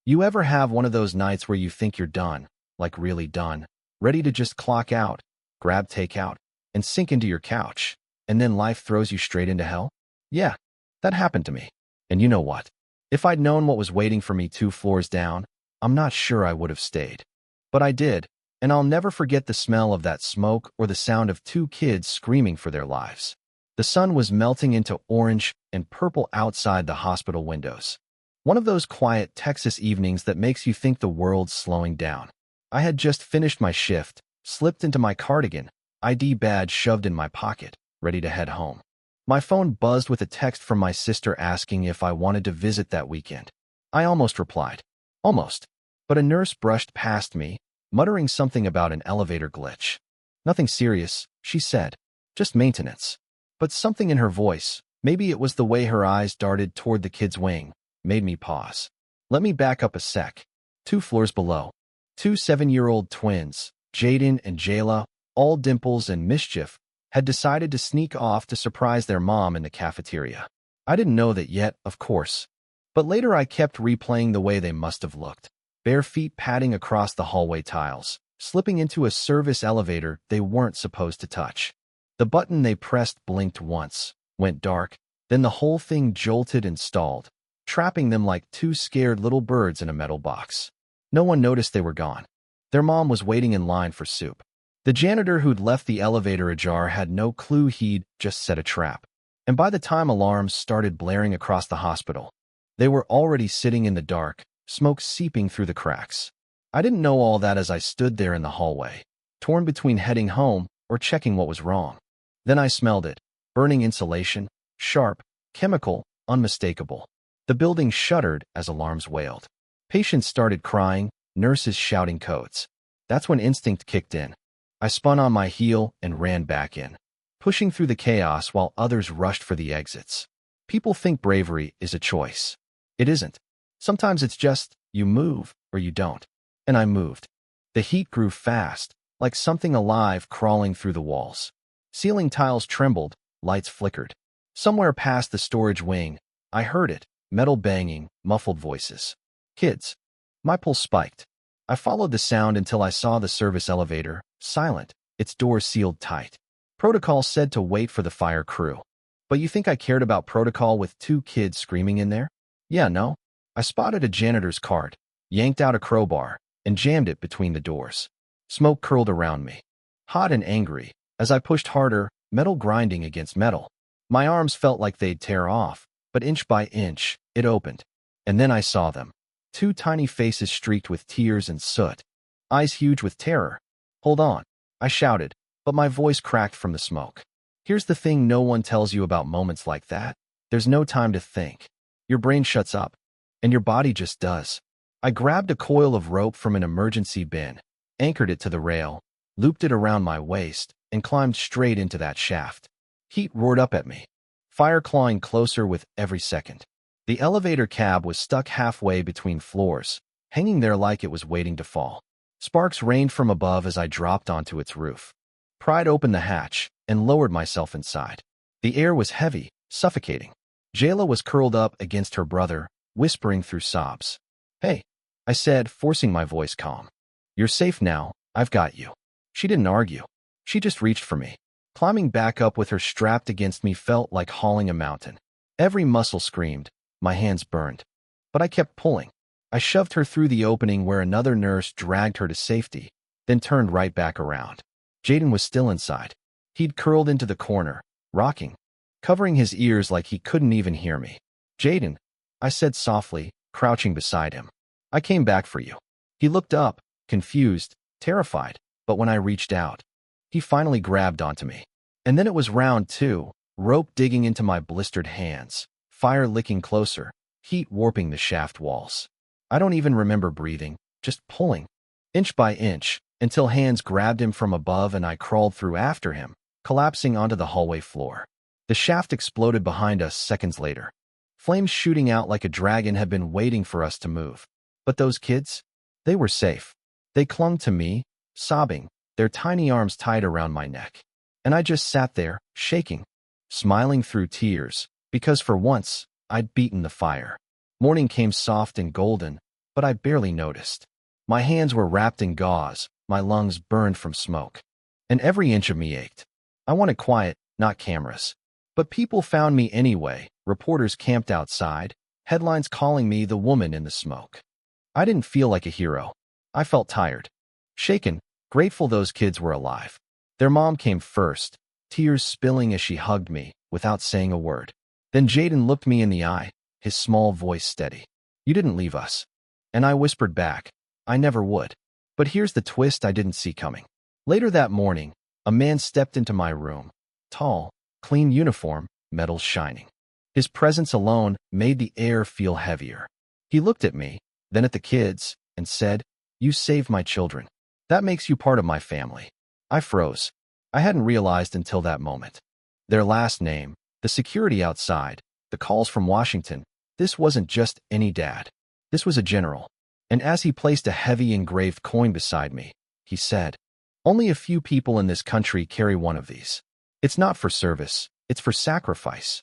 You ever have one of those nights where you think you're done, like really done, ready to just clock out, grab takeout, and sink into your couch, and then life throws you straight into hell? Yeah, that happened to me. And you know what? If I'd known what was waiting for me 2 floors down, I'm not sure I would have stayed. But I did, and I'll never forget the smell of that smoke or the sound of 2 kids screaming for their lives. The sun was melting into orange and purple outside the hospital windows. One of those quiet Texas evenings that makes you think the world's slowing down. I had just finished my shift, slipped into my cardigan, ID badge shoved in my pocket, ready to head home. My phone buzzed with a text from my sister asking if I wanted to visit that weekend. I almost replied. Almost. But a nurse brushed past me, muttering something about an elevator glitch. Nothing serious, she said. Just maintenance. But something in her voice, maybe it was the way her eyes darted toward the kid's wing, made me pause. Let me back up a sec. 2 floors below. 2 7-year-old twins, Jaden and Jayla, all dimples and mischief, had decided to sneak off to surprise their mom in the cafeteria. I didn't know that yet, of course. But later I kept replaying the way they must have looked. Bare feet padding across the hallway tiles, slipping into a service elevator they weren't supposed to touch. The button they pressed blinked once, went dark, then the whole thing jolted and stalled, trapping them like 2 scared little birds in a metal box. No one noticed they were gone. Their mom was waiting in line for soup. The janitor who'd left the elevator ajar had no clue he'd just set a trap. And by the time alarms started blaring across the hospital, they were already sitting in the dark, smoke seeping through the cracks. I didn't know all that as I stood there in the hallway, torn between heading home or checking what was wrong. Then I smelled it. Burning insulation, sharp, chemical, unmistakable. The building shuddered as alarms wailed. Patients started crying, nurses shouting codes. That's when instinct kicked in. I spun on my heel and ran back in, pushing through the chaos while others rushed for the exits. People think bravery is a choice. It isn't. Sometimes it's just, you move or you don't. And I moved. The heat grew fast, like something alive crawling through the walls. Ceiling tiles trembled, lights flickered. Somewhere past the storage wing, I heard it, metal banging, muffled voices. Kids. My pulse spiked. I followed the sound until I saw the service elevator, silent, its doors sealed tight. Protocol said to wait for the fire crew. But you think I cared about protocol with 2 kids screaming in there? Yeah, no. I spotted a janitor's cart, yanked out a crowbar, and jammed it between the doors. Smoke curled around me. Hot and angry, as I pushed harder, metal grinding against metal. My arms felt like they'd tear off, but inch by inch, it opened. And then I saw them. 2 tiny faces streaked with tears and soot. Eyes huge with terror. Hold on, I shouted, but my voice cracked from the smoke. Here's the thing no one tells you about moments like that. There's no time to think. Your brain shuts up, and your body just does. I grabbed a coil of rope from an emergency bin, anchored it to the rail, looped it around my waist, and climbed straight into that shaft. Heat roared up at me, fire clawing closer with every second. The elevator cab was stuck halfway between floors, hanging there like it was waiting to fall. Sparks rained from above as I dropped onto its roof. Pried open the hatch and lowered myself inside. The air was heavy, suffocating. Jayla was curled up against her brother, whispering through sobs. Hey, I said, forcing my voice calm. You're safe now, I've got you. She didn't argue. She just reached for me. Climbing back up with her strapped against me felt like hauling a mountain. Every muscle screamed. My hands burned. But I kept pulling. I shoved her through the opening where another nurse dragged her to safety, then turned right back around. Jaden was still inside. He'd curled into the corner, rocking, covering his ears like he couldn't even hear me. Jaden, I said softly, crouching beside him. I came back for you. He looked up, confused, terrified, but when I reached out, he finally grabbed onto me. And then it was round 2, rope digging into my blistered hands, fire licking closer, heat warping the shaft walls. I don't even remember breathing, just pulling, inch by inch, until hands grabbed him from above and I crawled through after him, collapsing onto the hallway floor. The shaft exploded behind us seconds later. Flames shooting out like a dragon had been waiting for us to move. But those kids? They were safe. They clung to me, sobbing, their tiny arms tied around my neck. And I just sat there, shaking, smiling through tears, because for once, I'd beaten the fire. Morning came soft and golden, but I barely noticed. My hands were wrapped in gauze, my lungs burned from smoke, and every inch of me ached. I wanted quiet, not cameras. But people found me anyway, reporters camped outside, headlines calling me the woman in the smoke. I didn't feel like a hero. I felt tired, shaken, grateful those kids were alive. Their mom came first, tears spilling as she hugged me, without saying a word. Then Jaden looked me in the eye, his small voice steady. "You didn't leave us." And I whispered back, "I never would." But here's the twist I didn't see coming. Later that morning, a man stepped into my room. Tall, clean uniform, medals shining. His presence alone made the air feel heavier. He looked at me, then at the kids, and said, "You saved my children. That makes you part of my family." I froze. I hadn't realized until that moment. Their last name, the security outside, the calls from Washington. This wasn't just any dad. This was a general. And as he placed a heavy engraved coin beside me, he said, "Only a few people in this country carry one of these. It's not for service, it's for sacrifice."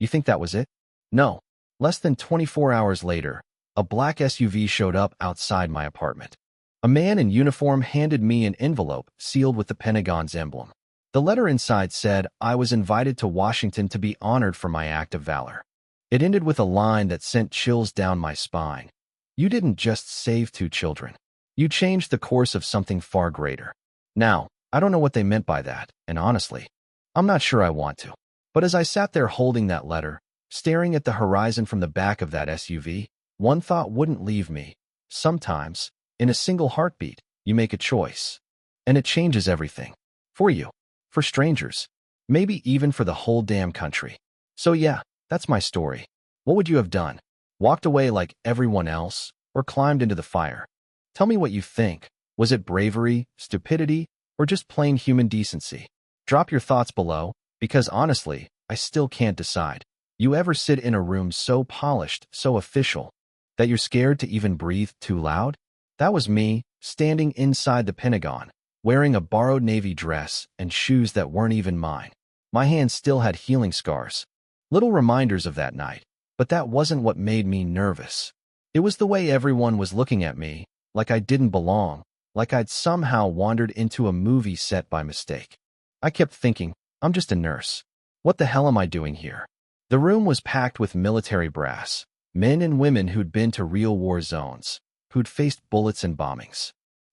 You think that was it? No. Less than 24 hours later, a black SUV showed up outside my apartment. A man in uniform handed me an envelope sealed with the Pentagon's emblem. The letter inside said I was invited to Washington to be honored for my act of valor. It ended with a line that sent chills down my spine. "You didn't just save 2 children. You changed the course of something far greater." Now, I don't know what they meant by that, and honestly, I'm not sure I want to. But as I sat there holding that letter, staring at the horizon from the back of that SUV, one thought wouldn't leave me. Sometimes, in a single heartbeat, you make a choice. And it changes everything. For you. For strangers. Maybe even for the whole damn country. So yeah, that's my story. What would you have done? Walked away like everyone else, or climbed into the fire? Tell me what you think. Was it bravery, stupidity, or just plain human decency? Drop your thoughts below, because honestly, I still can't decide. You ever sit in a room so polished, so official, that you're scared to even breathe too loud? That was me, standing inside the Pentagon, wearing a borrowed Navy dress and shoes that weren't even mine. My hands still had healing scars. Little reminders of that night. But that wasn't what made me nervous. It was the way everyone was looking at me, like I didn't belong, like I'd somehow wandered into a movie set by mistake. I kept thinking, I'm just a nurse. What the hell am I doing here? The room was packed with military brass, men and women who'd been to real war zones, who'd faced bullets and bombings.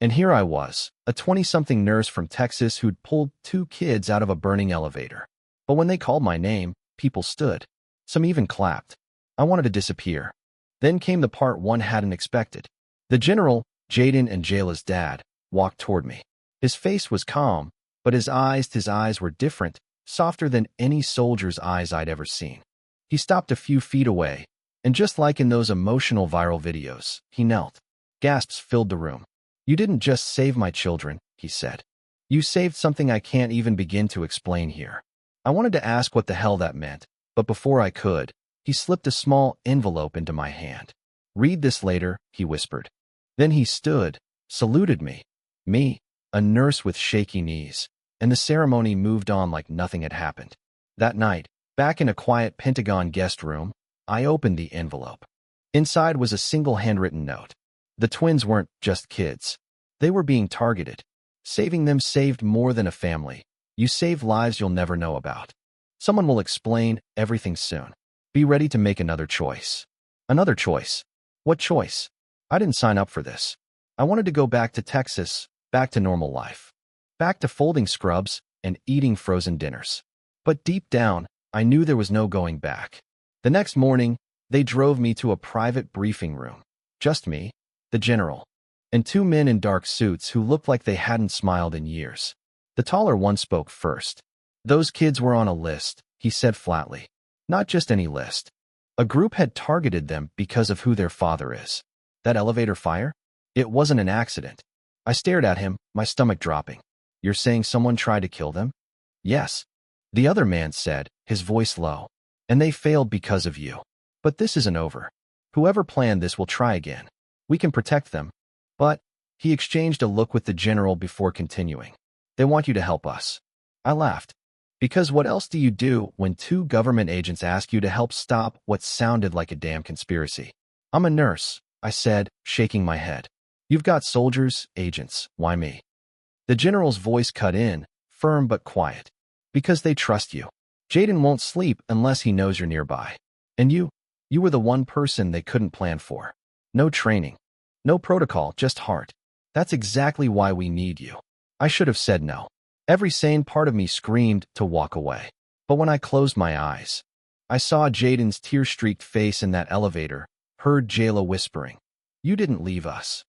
And here I was, a 20-something nurse from Texas who'd pulled 2 kids out of a burning elevator. But when they called my name, people stood. Some even clapped. I wanted to disappear. Then came the part one hadn't expected. The general, Jaden and Jayla's dad, walked toward me. His face was calm, but his eyes were different, softer than any soldier's eyes I'd ever seen. He stopped a few feet away, and just like in those emotional viral videos, he knelt. Gasps filled the room. "You didn't just save my children," he said. "You saved something I can't even begin to explain here." I wanted to ask what the hell that meant, but before I could, he slipped a small envelope into my hand. "Read this later," he whispered. Then he stood, saluted me. Me, a nurse with shaky knees, and the ceremony moved on like nothing had happened. That night, back in a quiet Pentagon guest room, I opened the envelope. Inside was a single handwritten note. The twins weren't just kids. They were being targeted. Saving them saved more than a family. You save lives you'll never know about. Someone will explain everything soon. Be ready to make another choice. Another choice. What choice? I didn't sign up for this. I wanted to go back to Texas, back to normal life. Back to folding scrubs and eating frozen dinners. But deep down, I knew there was no going back. The next morning, they drove me to a private briefing room. Just me, the general, and 2 men in dark suits who looked like they hadn't smiled in years. The taller one spoke first. "Those kids were on a list," he said flatly. "Not just any list. A group had targeted them because of who their father is. That elevator fire? It wasn't an accident." I stared at him, my stomach dropping. "You're saying someone tried to kill them?" "Yes," the other man said, his voice low. "And they failed because of you. But this isn't over. Whoever planned this will try again. We can protect them. But," he exchanged a look with the general before continuing, "they want you to help us." I laughed. Because what else do you do when 2 government agents ask you to help stop what sounded like a damn conspiracy? I'm a nurse. I said, shaking my head. You've got soldiers, agents, why me? The general's voice cut in, firm but quiet. Because they trust you. Jaden won't sleep unless he knows you're nearby. And you were the one person they couldn't plan for. No training. No protocol, just heart. That's exactly why we need you. I should have said no. Every sane part of me screamed to walk away. But when I closed my eyes, I saw Jaden's tear-streaked face in that elevator, heard Jayla whispering, "You didn't leave us."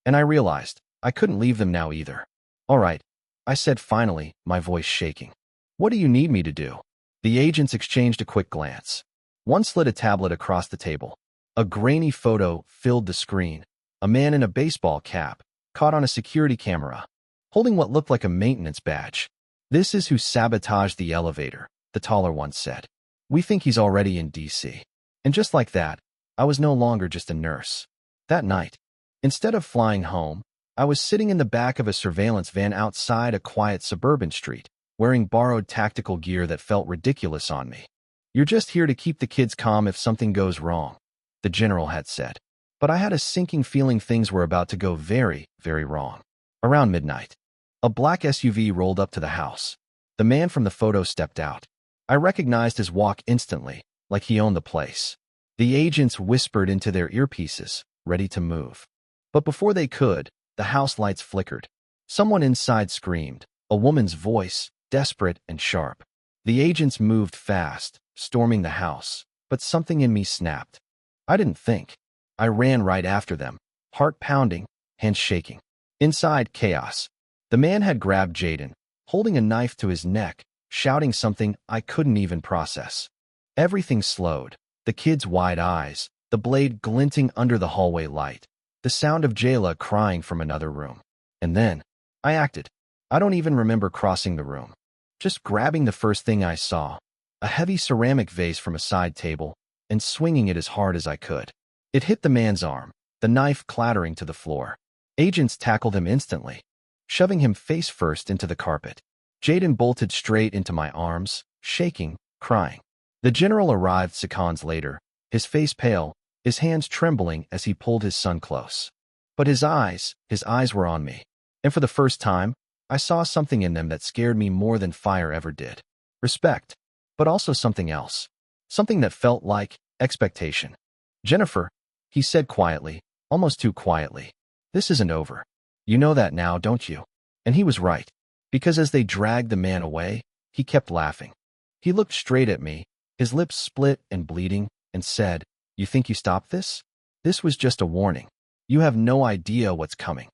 And I realized I couldn't leave them now either. "All right," I said finally, my voice shaking. "What do you need me to do?" The agents exchanged a quick glance. One slid a tablet across the table. A grainy photo filled the screen. A man in a baseball cap, caught on a security camera, holding what looked like a maintenance badge. "This is who sabotaged the elevator," the taller one said. "We think he's already in DC." And just like that, I was no longer just a nurse. That night, instead of flying home, I was sitting in the back of a surveillance van outside a quiet suburban street, wearing borrowed tactical gear that felt ridiculous on me. "You're just here to keep the kids calm if something goes wrong," the general had said. But I had a sinking feeling things were about to go very, very wrong. Around midnight, a black SUV rolled up to the house. The man from the photo stepped out. I recognized his walk instantly, like he owned the place. The agents whispered into their earpieces, ready to move. But before they could, the house lights flickered. Someone inside screamed, a woman's voice, desperate and sharp. The agents moved fast, storming the house, but something in me snapped. I didn't think. I ran right after them, heart pounding, hands shaking. Inside, chaos. The man had grabbed Jaden, holding a knife to his neck, shouting something I couldn't even process. Everything slowed, the kid's wide eyes, the blade glinting under the hallway light, the sound of Jayla crying from another room. And then, I acted. I don't even remember crossing the room. Just grabbing the first thing I saw, a heavy ceramic vase from a side table, and swinging it as hard as I could. It hit the man's arm, the knife clattering to the floor. Agents tackled him instantly, shoving him face first into the carpet. Jaden bolted straight into my arms, shaking, crying. The general arrived seconds later, his face pale, his hands trembling as he pulled his son close. But his eyes were on me. And for the first time, I saw something in them that scared me more than fire ever did. Respect, but also something else. Something that felt like expectation. "Jennifer," he said quietly, almost too quietly, "this isn't over. You know that now, don't you?" And he was right, because as they dragged the man away, he kept laughing. He looked straight at me, his lips split and bleeding, and said, "You think you stopped this? This was just a warning. You have no idea what's coming."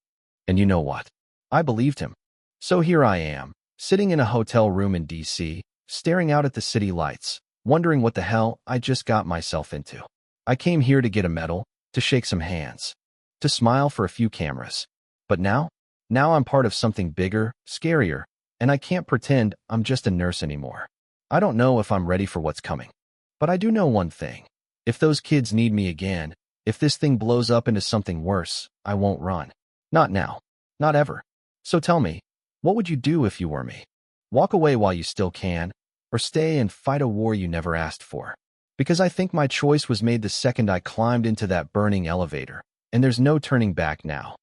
And you know what? I believed him. So here I am, sitting in a hotel room in DC, staring out at the city lights, wondering what the hell I just got myself into. I came here to get a medal, to shake some hands, to smile for a few cameras. But now I'm part of something bigger, scarier, and I can't pretend I'm just a nurse anymore. I don't know if I'm ready for what's coming. But I do know one thing. If those kids need me again, if this thing blows up into something worse, I won't run. Not now. Not ever. So tell me, what would you do if you were me? Walk away while you still can, or stay and fight a war you never asked for? Because I think my choice was made the second I climbed into that burning elevator, and there's no turning back now.